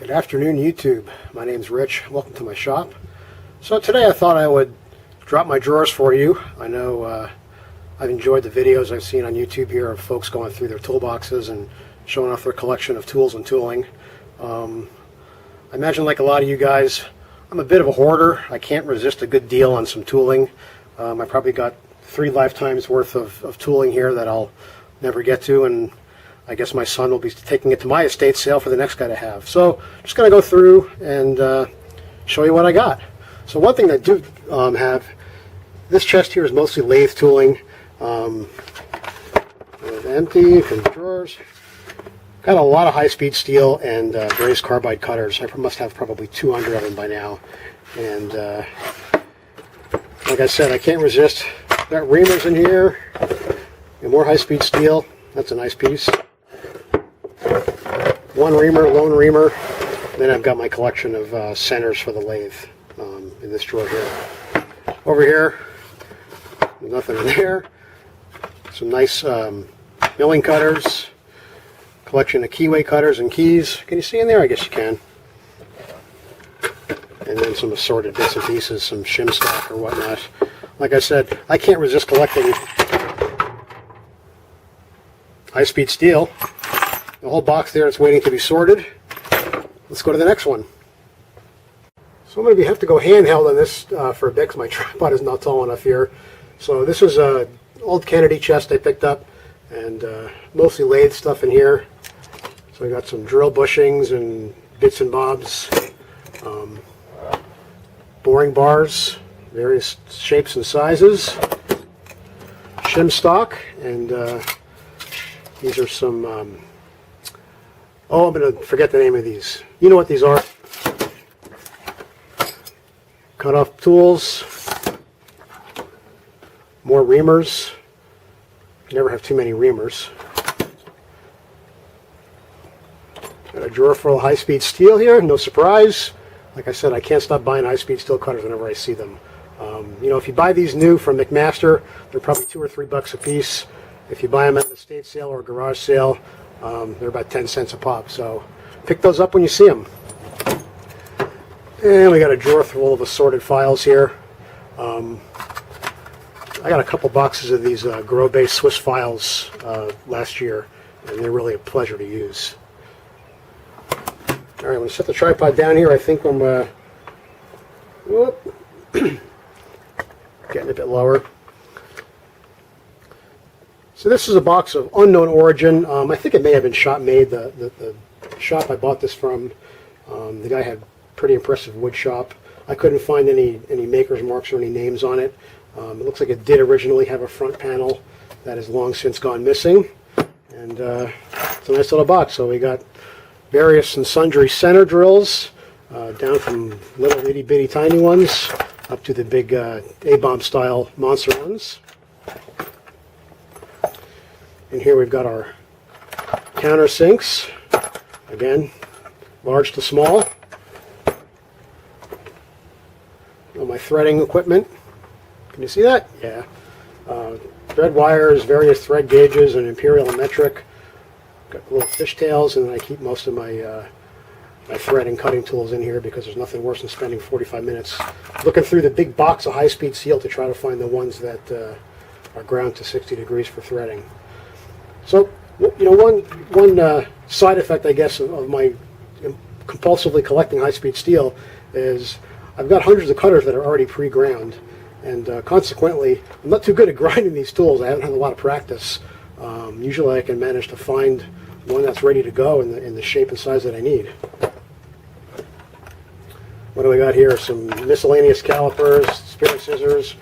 Good afternoon, YouTube. My name's Rich. Welcome to my shop. So today I thought I would drop my drawers for you. I know I've enjoyed the videos I've seen on YouTube here of folks going through their toolboxes and showing off their collection of tools and tooling. I imagine, like a lot of you guys, I'm a bit of a hoarder. I can't resist a good deal on some tooling. I probably got 3 lifetimes worth of tooling here that I'll never get to, and I guess my son will be taking it to my estate sale for the next guy to have. So just going to go through and show you what I got. So one thing that I do have, this chest here is mostly lathe tooling. Empty, from the drawers. Got a lot of high-speed steel and brazed carbide cutters. I must have probably 200 of them by now. And like I said, I can't resist. Got reamers in here and more high-speed steel. That's a nice piece. One reamer, lone reamer. Then I've got my collection of centers for the lathe in this drawer here. Over here, nothing in there. Some nice milling cutters. Collection of keyway cutters and keys. Can you see in there? I guess you can. And then some assorted bits and pieces, some shim stock or whatnot. Like I said, I can't resist collecting high-speed steel. The whole box there is waiting to be sorted. Let's go to the next one. So I'm going to have to go handheld on this for a bit because my tripod is not tall enough here. So this is an old Kennedy chest I picked up, and mostly lathe stuff in here. So I got some drill bushings and bits and bobs, boring bars, various shapes and sizes, shim stock, and these are some, I'm going to forget the name of these. You know what these are. Cut-off tools, more reamers. You never have too many reamers. Got a drawer full of high-speed steel here, no surprise. Like I said, I can't stop buying high-speed steel cutters whenever I see them. You know, if you buy these new from McMaster, they're probably $2 or $3 a piece. If you buy them at an estate sale or a garage sale, they're about 10 cents a pop. So pick those up when you see them. And we got a drawer full of assorted files here. I got a couple boxes of these Grow-based Swiss files last year, and they're really a pleasure to use. All right, I'm going to set the tripod down here. I think I'm getting a bit lower. So this is a box of unknown origin. I think it may have been shop made. The shop I bought this from, the guy had pretty impressive wood shop. I couldn't find any maker's marks or any names on it. It looks like it did originally have a front panel that has long since gone missing. And it's a nice little box. So we got various and sundry center drills, down from little itty bitty tiny ones up to the big A-bomb style monster ones. And here we've got our countersinks, again, large to small. All my threading equipment. Can you see that? Yeah. Thread wires, various thread gauges, and imperial and metric. Got little fishtails, and then I keep most of my my thread and cutting tools in here because there's nothing worse than spending 45 minutes looking through the big box of high-speed steel to try to find the ones that are ground to 60 degrees for threading. So, you know, one side effect, I guess, of my compulsively collecting high-speed steel is I've got hundreds of cutters that are already pre-ground, and consequently, I'm not too good at grinding these tools. I haven't had a lot of practice. Usually I can manage to find one that's ready to go in the shape and size that I need. What do we got here? Some miscellaneous calipers, spare scissors,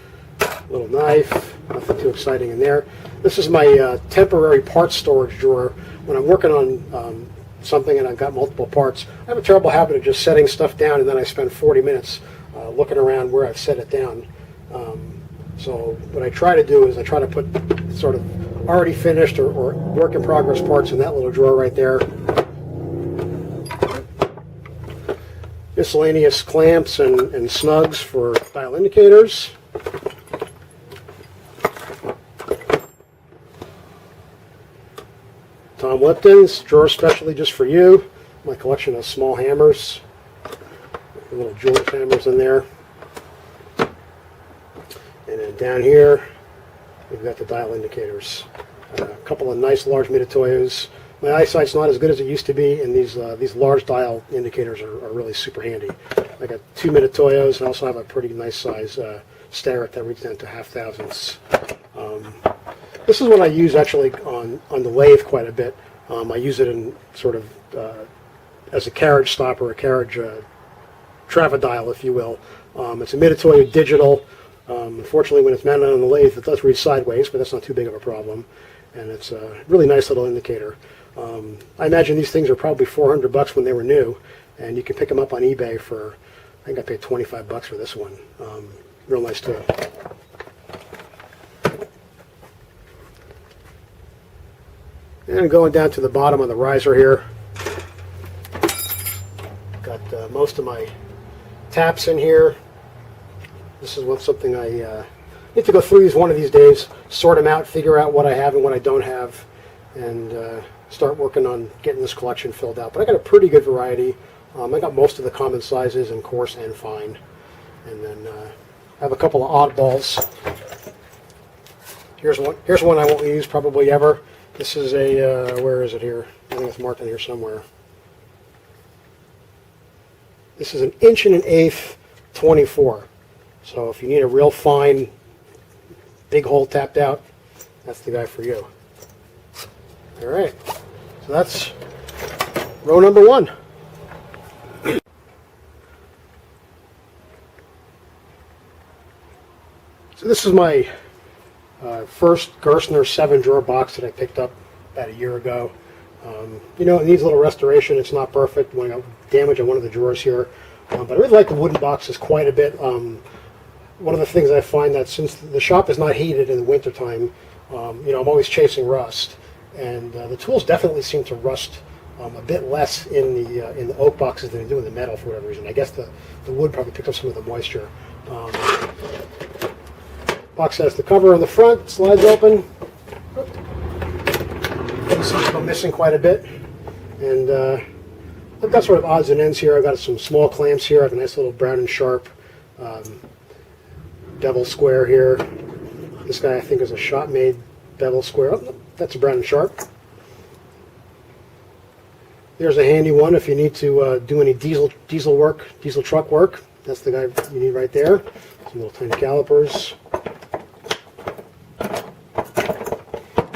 little knife, nothing too exciting in there. This is my temporary parts storage drawer. When I'm working on something and I've got multiple parts, I have a terrible habit of just setting stuff down, and then I spend 40 minutes looking around where I've set it down. So what I try to do is I try to put sort of already finished or work in progress parts in that little drawer right there. Miscellaneous clamps and snugs for dial indicators. Tom Lipton's drawer specially just for you. my collection of small hammers, little jeweler's hammers in there. And then down here, we've got the dial indicators. A couple of nice large Mitutoyos. My eyesight's not as good as it used to be, and these large dial indicators are really super handy. I got 2 Mitutoyos, and I also have a pretty nice size Starrett that reads down to half thousandths. This is what I use actually on the lathe quite a bit. I use it in sort of as a carriage stopper, a carriage travadial, if you will. It's a Mitutoyo digital. Unfortunately, when it's mounted on the lathe, it does read sideways, but that's not too big of a problem. And it's a really nice little indicator. I imagine these things are probably $400 when they were new, and you can pick them up on eBay for, I think I paid $25 for this one. Real nice tool. And going down to the bottom of the riser here, got most of my taps in here. This is something I need to go through these one of these days, sort them out, figure out what I have and what I don't have, and start working on getting this collection filled out. But I got a pretty good variety. I got most of the common sizes in coarse and fine. And then I have a couple of oddballs. Here's one I won't use probably ever. This is a, where is it here? I think it's marked in here somewhere. This is an 1 1/8" 24. So if you need a real fine, big hole tapped out, that's the guy for you. All right, so that's row number 1. So this is my first Gerstner 7-drawer box that I picked up about a year ago. You know, it needs a little restoration. It's not perfect. When I got damage on one of the drawers here, but I really like the wooden boxes quite a bit. One of the things I find that since the shop is not heated in the wintertime, you know, I'm always chasing rust, and the tools definitely seem to rust a bit less in the oak boxes than they do in the metal for whatever reason. I guess the wood probably picks up some of the moisture. Box has the cover on the front, slides open. Seems to go missing quite a bit, and I've got sort of odds and ends here. I've got some small clamps here. I have a nice little Brown and Sharp bevel square here. This guy I think is a shop-made bevel square. Oh, that's a Brown and Sharp. There's a handy one if you need to do any diesel truck work. That's the guy you need right there. Some little tiny calipers.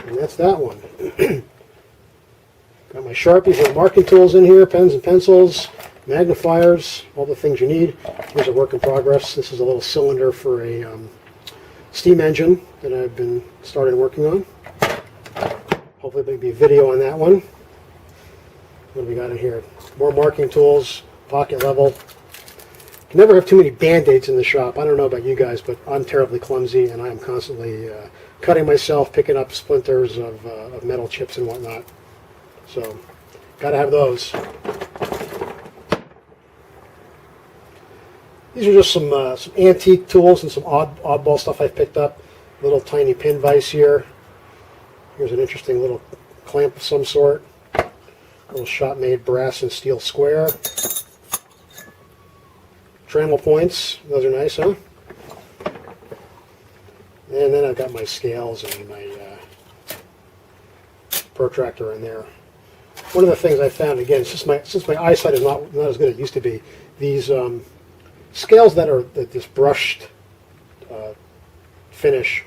And that's that one. Got my Sharpies and marking tools in here, pens and pencils, magnifiers, all the things you need. Here's a work in progress. This is a little cylinder for a steam engine that I've been started working on. Hopefully there'll be a video on that one. What do we got in here? More marking tools, pocket level. You can never have too many band-aids in the shop. I don't know about you guys, but I'm terribly clumsy, and I'm constantly cutting myself, picking up splinters of metal chips and whatnot. So, gotta have those. These are just some antique tools and some oddball stuff I've picked up. Little tiny pin vise here. Here's an interesting little clamp of some sort. A little shop-made brass and steel square. Trammel points. Those are nice, huh? And then I've got my scales and my protractor in there. One of the things I found, again, since my eyesight is not as good as it used to be, these scales that are this brushed finish,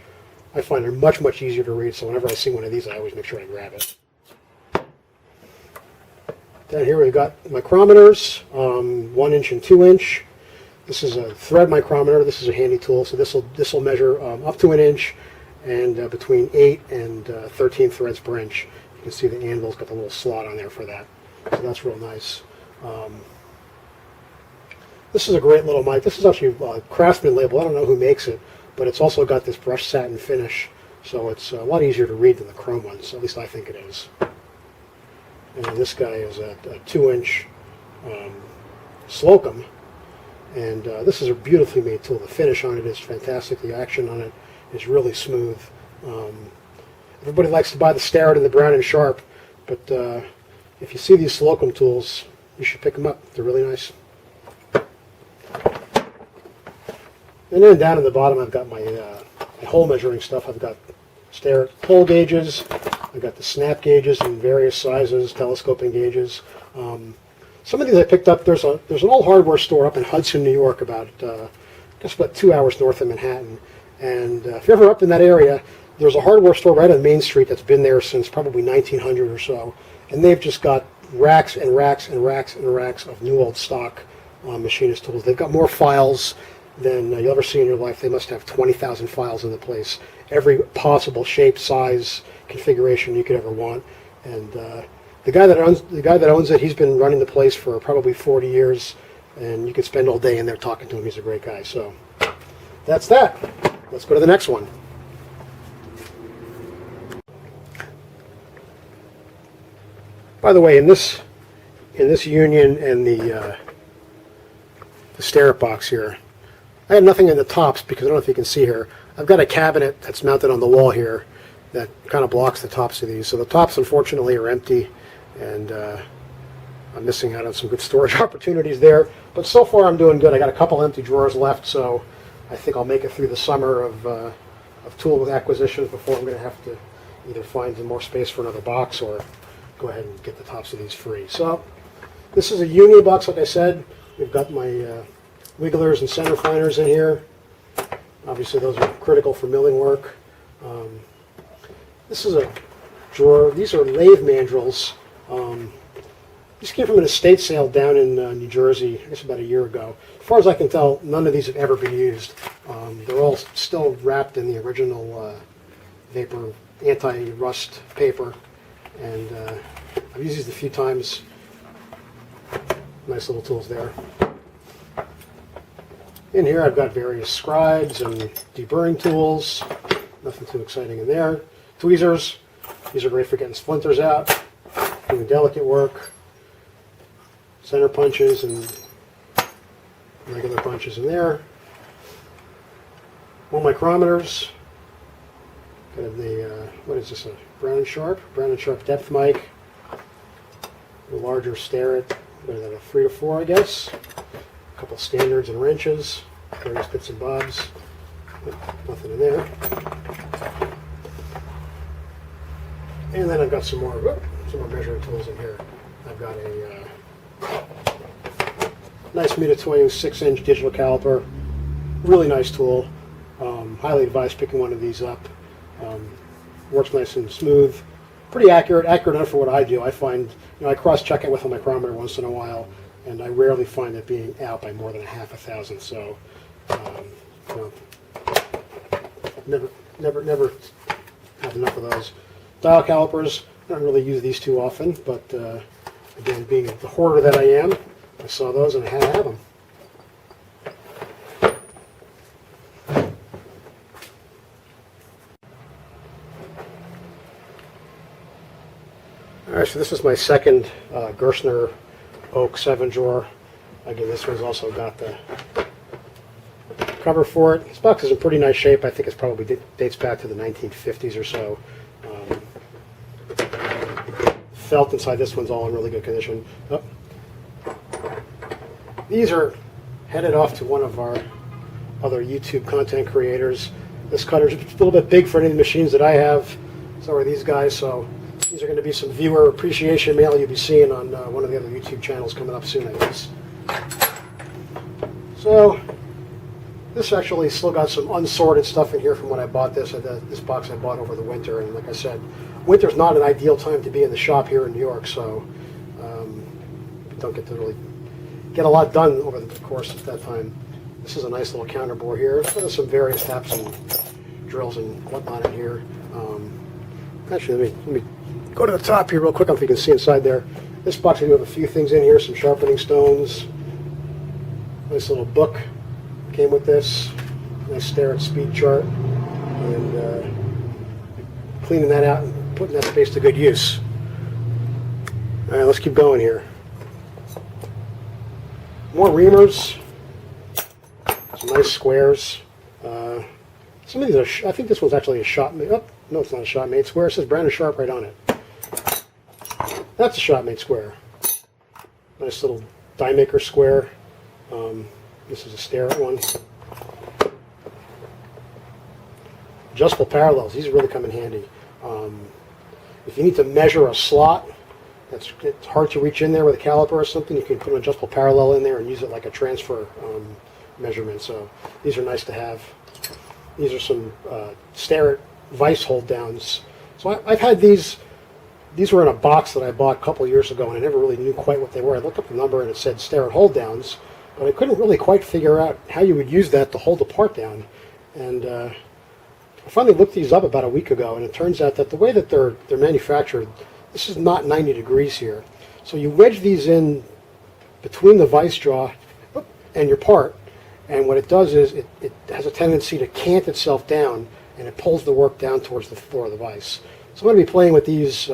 I find are much easier to read. So whenever I see one of these, I always make sure I grab it. Down here we've got micrometers, 1 inch and 2 inch. This is a thread micrometer. This is a handy tool. So this will measure up to 1 inch and between 8 and 13 threads per inch. You can see the anvil's got the little slot on there for that. So that's real nice. This is a great little mic. This is actually a Craftsman label. I don't know who makes it, but it's also got this brushed satin finish. So it's a lot easier to read than the chrome ones. At least I think it is. And this guy is a 2 inch Slocum. And this is a beautifully made tool. The finish on it is fantastic. The action on it is really smooth. Everybody likes to buy the Starrett and the Brown and Sharp, but if you see these Slocum tools, you should pick them up. They're really nice. And then down in the bottom, I've got my hole measuring stuff. I've got stair hole gauges. I've got the snap gauges in various sizes, telescoping gauges. Some of these I picked up. There's an old hardware store up in Hudson, New York, about 2 hours north of Manhattan. And if you're ever up in that area, there's a hardware store right on Main Street that's been there since probably 1900 or so. And they've just got racks and racks and racks and racks of new old stock machinist tools. They've got more files than you'll ever see in your life. They must have 20,000 files in the place. Every possible shape, size, configuration you could ever want. And the guy that owns it, he's been running the place for probably 40 years, and you could spend all day in there talking to him. He's a great guy. So that's that. Let's go to the next one. By the way, in this union and the Starrett box here, I had nothing in the tops because I don't know if you can see here. I've got a cabinet that's mounted on the wall here that kind of blocks the tops of these. So the tops, unfortunately, are empty, and I'm missing out on some good storage opportunities there. But so far, I'm doing good. I got a couple empty drawers left, so I think I'll make it through the summer of tool acquisitions before I'm going to have to either find some more space for another box or go ahead and get the tops of these free. So this is a Uni box, like I said. We've got my wigglers and center finers in here. Obviously, those are critical for milling work. This is a drawer. These are lathe mandrels. These came from an estate sale down in New Jersey, I guess about a year ago. As far as I can tell, none of these have ever been used. They're all still wrapped in the original vapor anti-rust paper. And I've used these a few times. Nice little tools there. In here I've got various scribes and deburring tools. Nothing too exciting in there. Tweezers. These are great for getting splinters out, doing delicate work. Center punches and regular punches in there. 1 micrometers. Got the, what is this, a Brown & Sharp? Brown & Sharp depth mic. The larger Starrett, what is that, a 3 to 4, I guess. A couple standards and wrenches, various bits and bobs. Nothing in there. And then I've got some more measuring tools in here. I've got a nice Mitutoyo 6-inch digital caliper. Really nice tool. Highly advise picking one of these up. Works nice and smooth. Pretty accurate enough for what I do. I find, I cross-check it with a micrometer once in a while, and I rarely find it being out by more than a half a thousand. So, never have enough of those. Dial calipers. I don't really use these too often, but again, being the hoarder that I am, I saw those and I had to have them. All right, so this is my second Gerstner Oak 7-drawer. Again, this one's also got the cover for it. This box is in pretty nice shape. I think it probably dates back to the 1950s or so. Felt inside this one's all in really good condition. Oh. These are headed off to one of our other YouTube content creators. This cutter's a little bit big for any of the machines that I have. So are these guys. So these are going to be some viewer appreciation mail you'll be seeing on one of the other YouTube channels coming up soon, I guess. So this actually still got some unsorted stuff in here from when I bought this. This box I bought over the winter, and like I said, winter's not an ideal time to be in the shop here in New York, so we don't get to really get a lot done over the course of that time. This is a nice little counter bore here. There's some various taps and drills and whatnot in here. Actually, let me go to the top here real quick. I don't know if you can see inside there. This box, we have a few things in here, some sharpening stones. Nice little book came with this. Nice Starrett speed chart. And cleaning that out and putting that space to good use. All right, let's keep going here. More reamers. Some nice squares. Some of these are, I think this one's actually a shop made. Oh, no, it's not a shop made square. It says Brown & Sharp right on it. That's a Shopmate square. Nice little die maker square. This is a Starrett one. Adjustable parallels. These really come in handy. If you need to measure a slot, it's hard to reach in there with a caliper or something, you can put an adjustable parallel in there and use it like a transfer measurement. So these are nice to have. These are some Starrett vise hold downs. So I've had these. These were in a box that I bought a couple years ago, and I never really knew quite what they were. I looked up the number and it said Starrett hold downs, but I couldn't really quite figure out how you would use that to hold the part down. And I finally looked these up about a week ago, and it turns out that the way that they're manufactured, this is not 90 degrees here. So you wedge these in between the vise jaw and your part, and what it does is it has a tendency to cant itself down, and it pulls the work down towards the floor of the vise. So I'm going to be playing with these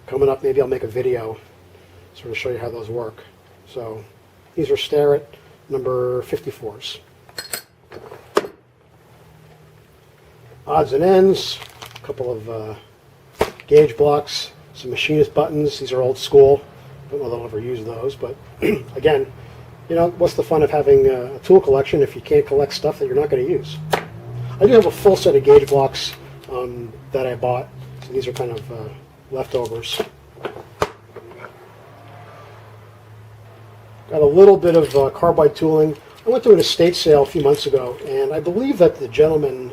coming up. Maybe I'll make a video sort of show you how those work. So these are Starrett number 54s. Odds and ends, a couple of gauge blocks, some machinist buttons. These are old school. Don't know that I'll ever use those, but again, you know, what's the fun of having a tool collection if you can't collect stuff that you're not going to use? I do have a full set of gauge blocks that I bought. So these are kind of leftovers. Got a little bit of carbide tooling. I went to an estate sale a few months ago, and I believe that the gentleman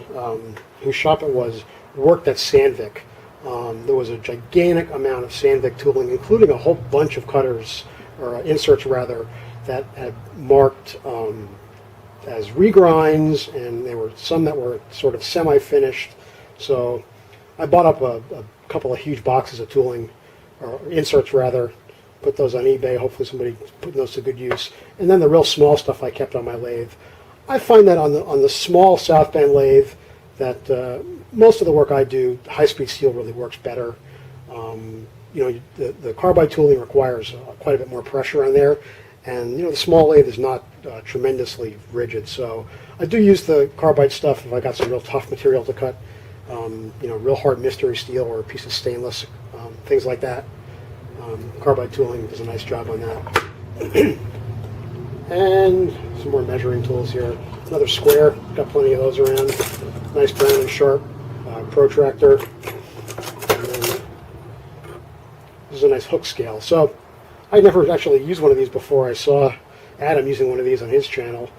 whose shop it was worked at Sandvik. There was a gigantic amount of Sandvik tooling, including a whole bunch of cutters, or inserts rather, that had marked as regrinds, and there were some that were sort of semi-finished. So I bought up a couple of huge boxes of tooling, or inserts rather, put those on eBay. Hopefully somebody put those to good use. And then the real small stuff I kept on my lathe. I find that on the small South Bend lathe that most of the work I do, high-speed steel really works better. You know, the carbide tooling requires quite a bit more pressure on there, and you know the small lathe is not tremendously rigid. So I do use the carbide stuff if I got some real tough material to cut. You know, real hard mystery steel or a piece of stainless, things like that. Carbide tooling does a nice job on that. And some more measuring tools here. Another square, got plenty of those around. Nice Brown and Sharp protractor. And then this is a nice hook scale. So I never actually used one of these before. I saw Adam using one of these on his channel.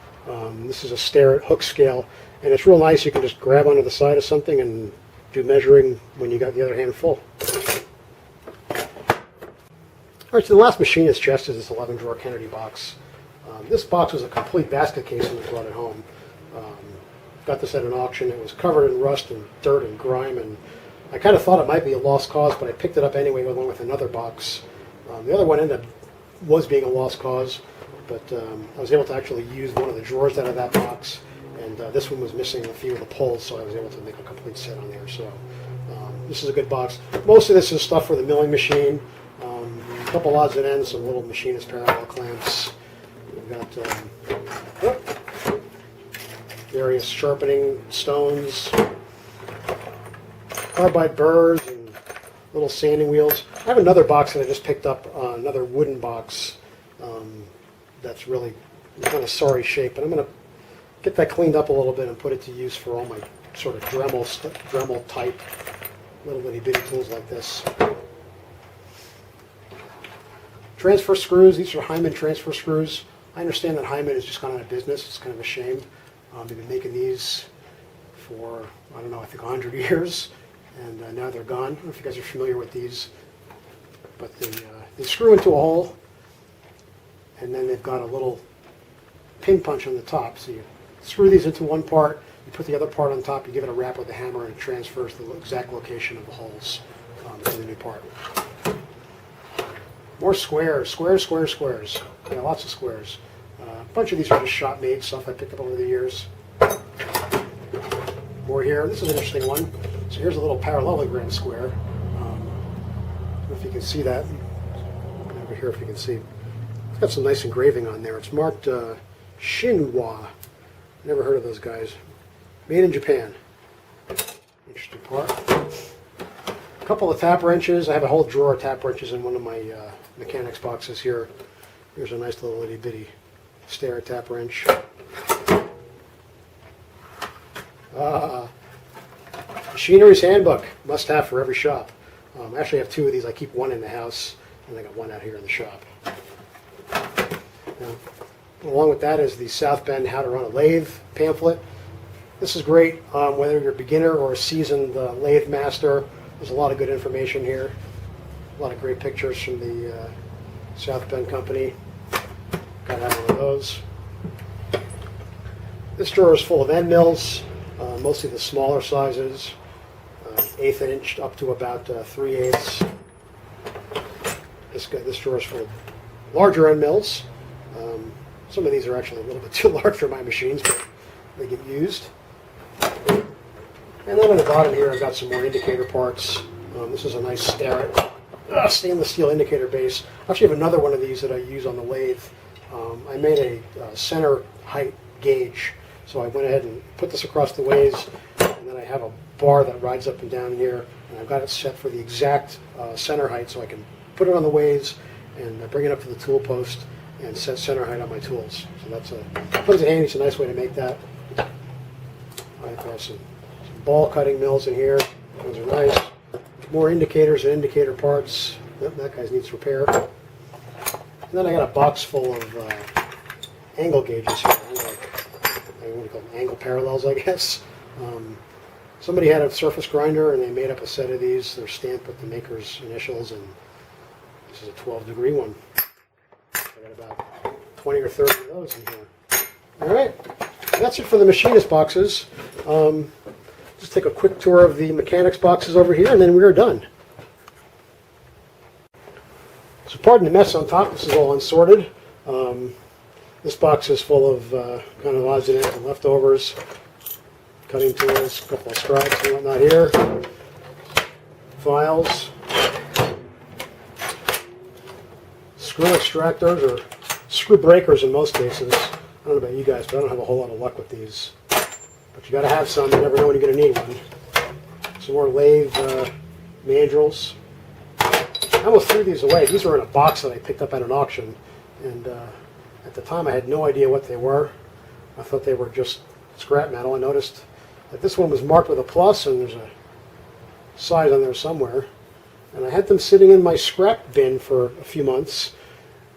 This is a Starrett hook scale, and it's real nice. You can just grab onto the side of something and do measuring when you got the other hand full. All right, so the last machinist chest is this 11-drawer Kennedy box. This box was a complete basket case when I brought it home. Got this at an auction. It was covered in rust and dirt and grime, and I kind of thought it might be a lost cause, but I picked it up anyway along with another box. The other one was being a lost cause, but I was able to actually use one of the drawers out of that box, and this one was missing a few of the pulls, so I was able to make a complete set on there. So this is a good box. Most of this is stuff for the milling machine. A couple odds and ends, some little machinist parallel clamps. We've got various sharpening stones, carbide burrs, and little sanding wheels. I have another box that I just picked up, another wooden box that's really kind of sorry shape, but I'm going to get that cleaned up a little bit and put it to use for all my sort of Dremel type little bitty bitty tools like this. Transfer screws, these are Hyman transfer screws. I understand that Hyman has just gone out of business. It's kind of a shame. They've been making these for, I don't know, I think 100 years, and now they're gone. I don't know if you guys are familiar with these, but they screw into a hole, and then they've got a little pin punch on the top. So you screw these into one part, you put the other part on top, you give it a rap with a hammer, and it transfers the exact location of the holes to the new part. More squares, squares. Yeah, lots of squares. A bunch of these are just shop-made stuff I picked up over the years. More here. This is an interesting one. So here's a little parallelogram square. I don't know if you can see that. Over here, if you can see. It's got some nice engraving on there. It's marked Shinwa. Never heard of those guys. Made in Japan. Interesting part. couple of tap wrenches. I have a whole drawer of tap wrenches in one of my mechanics boxes here. Here's a nice little itty bitty stair tap wrench. Machinery's handbook, must have for every shop. I actually have two of these. I keep one in the house, and I got one out here in the shop. Now, along with that is the South Bend How to Run a Lathe pamphlet. This is great whether you're a beginner or a seasoned lathe master. There's a lot of good information here. A lot of great pictures from the South Bend company. Got out one of those. This drawer is full of end mills, mostly the smaller sizes, 1/8 inch up to about 3/8. This drawer is full of larger end mills. Some of these are actually a little bit too large for my machines, but they get used. And then on the bottom here, I've got some more indicator parts. This is a nice stainless steel indicator base. I actually have another one of these that I use on the lathe. I made a center height gauge, so I went ahead and put this across the ways, and then I have a bar that rides up and down here, and I've got it set for the exact center height, so I can put it on the ways and bring it up to the tool post and set center height on my tools. So that's comes in handy. It's a nice way to make that. I've got some ball cutting mills in here. Those are nice. More indicators and indicator parts. That guy needs repair. And then I got a box full of angle gauges here. What do you call them? Angle parallels, I guess. Somebody had a surface grinder and they made up a set of these. They're stamped with the maker's initials, and this is a 12-degree one. I got about 20 or 30 of those in here. All right, that's it for the machinist boxes. Just take a quick tour of the mechanics boxes over here, and then we are done. So pardon the mess on top. This is all unsorted. This box is full of kind of odds and ends and leftovers. Cutting tools, a couple of scribes and whatnot here. Files. Screw extractors, or screw breakers in most cases. I don't know about you guys, but I don't have a whole lot of luck with these. But you got to have some. You never know when you're going to need one. Some more lathe mandrels. I almost threw these away. These were in a box that I picked up at an auction, and at the time I had no idea what they were. I thought they were just scrap metal. I noticed that this one was marked with a plus, and there's a size on there somewhere. And I had them sitting in my scrap bin for a few months,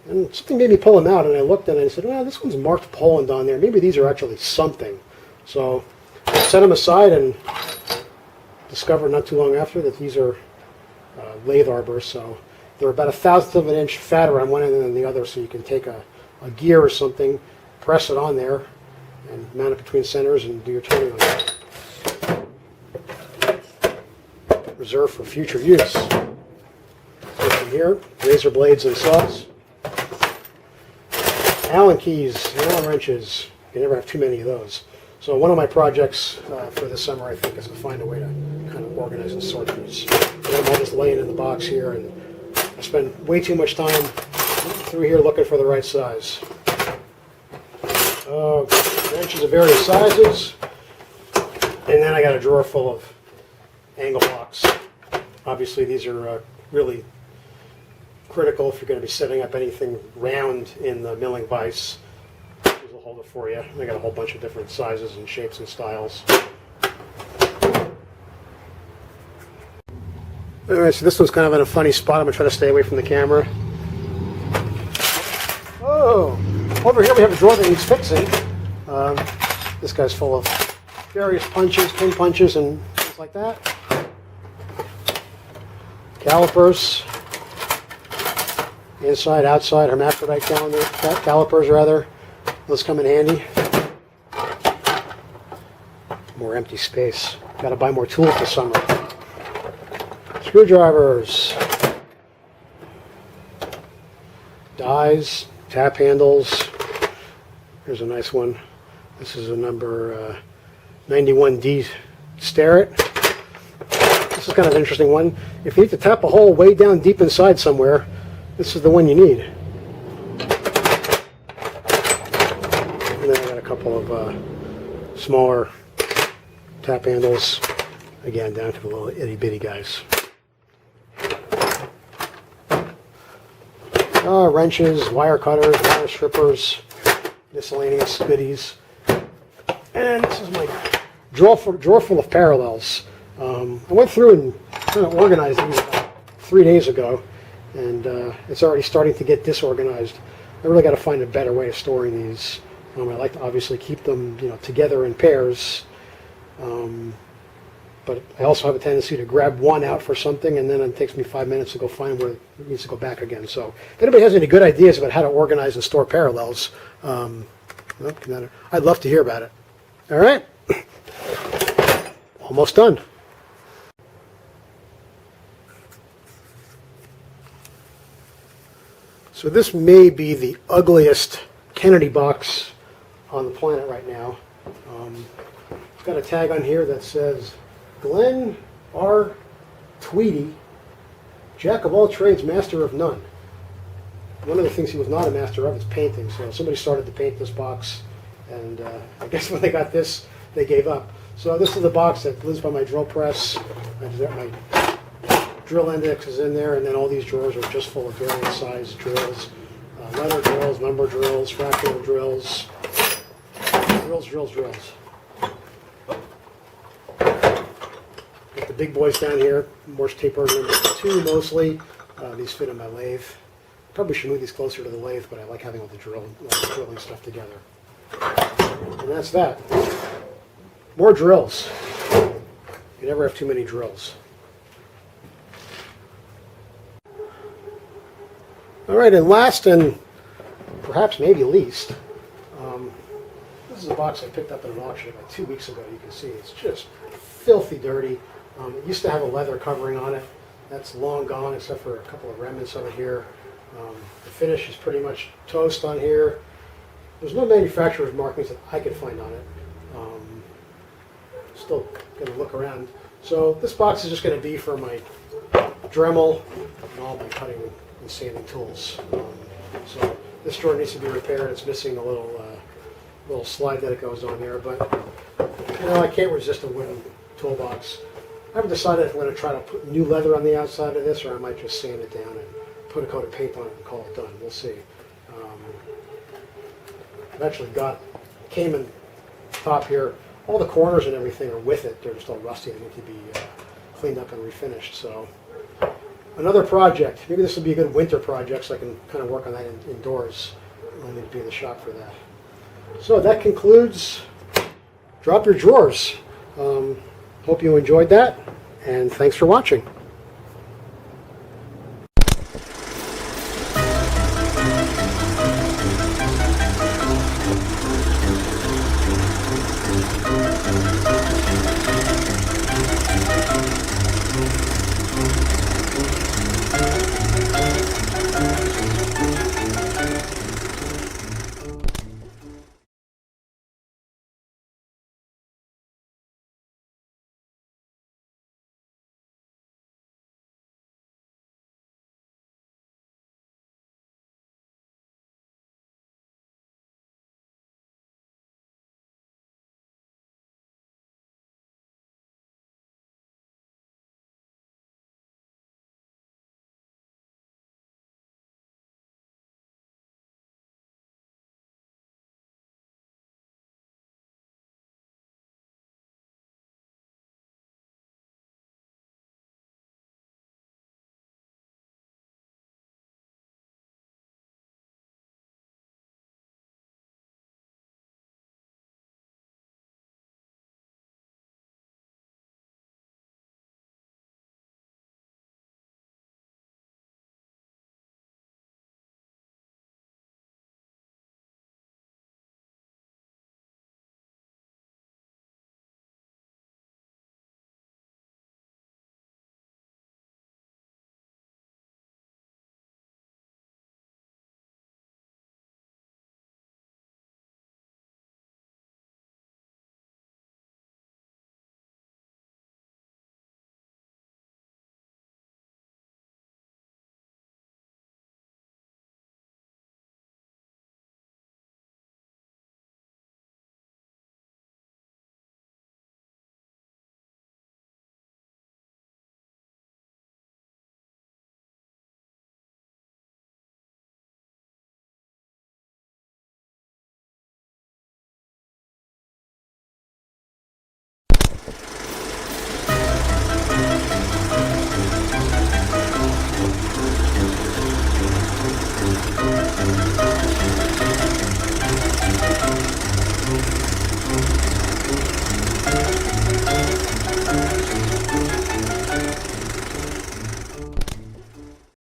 and something made me pull them out, and I looked and I said, well, this one's marked Poland on there. Maybe these are actually something. So I set them aside and discovered not too long after that these are lathe arbors. So they're about 1/1000th of an inch fatter on one end than the other, so you can take a gear or something, press it on there, and mount it between centers and do your turning on it. Reserved for future use. From here, razor blades and saws. Allen keys and Allen wrenches. You never have too many of those. So one of my projects for this summer, I think, is to find a way to kind of organize and sort these. I'm all just laying in the box here, and I spend way too much time through here looking for the right size. Wrenches of various sizes, and then I got a drawer full of angle blocks. Obviously, these are really critical if you're going to be setting up anything round in the milling vise. These will hold it for you. I got a whole bunch of different sizes and shapes and styles. Alright, so this one's kind of in a funny spot. I'm going to try to stay away from the camera. Oh! Over here we have a drawer that needs fixing. This guy's full of various punches, pin punches, and things like that. Calipers. Inside, outside, hermaphrodite calipers, rather. Those come in handy. More empty space. Got to buy more tools this summer. Screwdrivers. Dies. Tap handles. Here's a nice one. This is a number 91D Starrett. This is kind of an interesting one. If you need to tap a hole way down deep inside somewhere, this is the one you need. And then I got a couple of smaller tap handles, again down to the little itty bitty guys. Wrenches, wire cutters, wire strippers, miscellaneous goodies. And this is my drawer full of parallels. I went through and kind of organized these about 3 days ago, and it's already starting to get disorganized. I really got to find a better way of storing these. I like to obviously keep them, together in pairs. But I also have a tendency to grab one out for something, and then it takes me 5 minutes to go find where it needs to go back again. So if anybody has any good ideas about how to organize and store parallels, I'd love to hear about it. All right. Almost done. So this may be the ugliest Kennedy box on the planet right now. It's got a tag on here that says, Glenn R. Tweedy, Jack of all trades, master of none. One of the things he was not a master of is painting. So somebody started to paint this box, and I guess when they got this, they gave up. So this is the box that lives by my drill press. My drill index is in there, and then all these drawers are just full of various size drills. Leather drills, number drills, fractional drills, drills. Got the big boys down here, Morse taper number 2 mostly. These fit in my lathe. Probably should move these closer to the lathe, but I like having all the drilling stuff together. And that's that. More drills. You never have too many drills. All right, and last and perhaps maybe least, this is a box I picked up at an auction about 2 weeks ago. You can see it's just filthy dirty. It used to have a leather covering on it. That's long gone except for a couple of remnants of it here. The finish is pretty much toast on here. There's no manufacturer's markings that I could find on it. Still going to look around. So this box is just going to be for my Dremel and all my cutting and sanding tools. So this drawer needs to be repaired. It's missing a little slide that it goes on there, but I can't resist a wooden toolbox. I haven't decided if I'm going to try to put new leather on the outside of this, or I might just sand it down and put a coat of paint on it and call it done. We'll see. I've actually got Cayman top here. All the corners and everything are with it. They're just all rusty. They need to be cleaned up and refinished. So another project. Maybe this will be a good winter project, so I can kind of work on that indoors. I need to be in the shop for that. So that concludes Drop Your Drawers. Hope you enjoyed that, and thanks for watching.